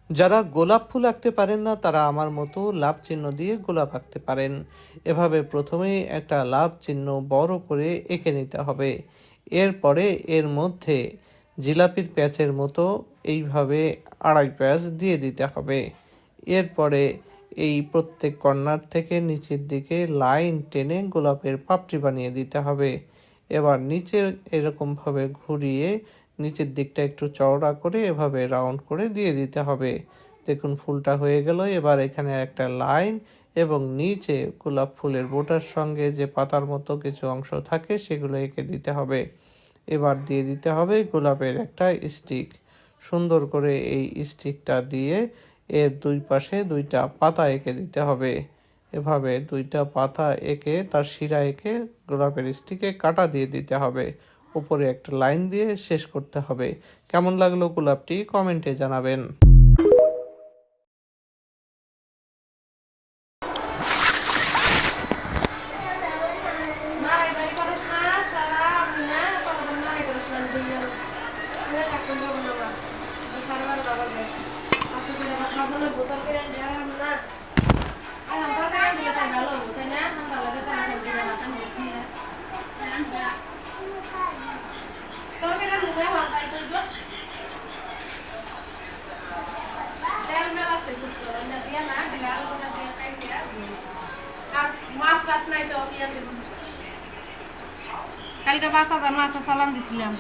যারা গোলাপ ফুল আঁকতে পারেন না তারা আমার মতো লাভ চিহ্ন দিয়ে গোলাপ আঁকতে পারেন। এভাবে প্রথমেই একটা লাভ চিহ্ন বড় করে এঁকে নিতে হবে। এরপরে এর মধ্যে জিলাপির প্যাচের মতো এইভাবে আড়াই প্যাচ দিয়ে দিতে হবে। এরপরে এই প্রত্যেক কর্নার থেকে নিচের দিকে লাইন টেনে গোলাপের পাপড়ি বানিয়ে দিতে হবে। এবার নিচের এরকমভাবে ঘুরিয়ে নিচের দিকটা একটু চওড়া করে এভাবে রাউন্ড করে দিয়ে দিতে হবে। দেখুন ফুলটা হয়ে গেল। এবার এখানে একটা লাইন এবং নিচে গোলাপ ফুলের বোটার সঙ্গে যে পাতার মতো কিছু অংশ থাকে সেগুলো এঁকে দিতে হবে। এবার দিয়ে দিতে হবে গোলাপের একটা স্টিক। সুন্দর করে এই স্টিকটা দিয়ে এর দুই পাশে দুইটা পাতা এঁকে দিতে হবে। এভাবে দুইটা পাতা এঁকে তার শিরা এঁকে গোলাপের স্টিকে কাটা দিয়ে দিতে হবে। উপরে একটা লাইন দিয়ে শেষ করতে হবে। কেমন লাগলো গোলাপটি কমেন্টে জানাবেন। কালকে 5,000 মাছ সালাম দিছিলাম।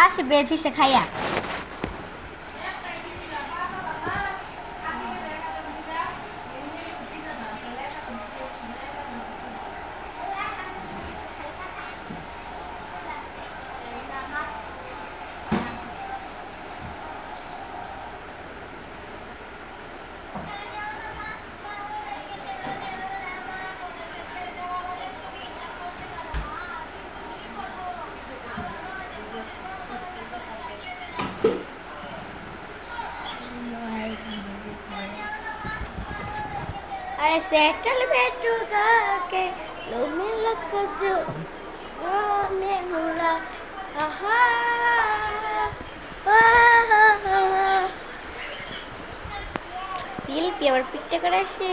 Así ve, si se caía. अरे सेटल बैठूगा के लो में लग जो में मुरा आहा आहा পিল পি আমার পিকটা করে আসে।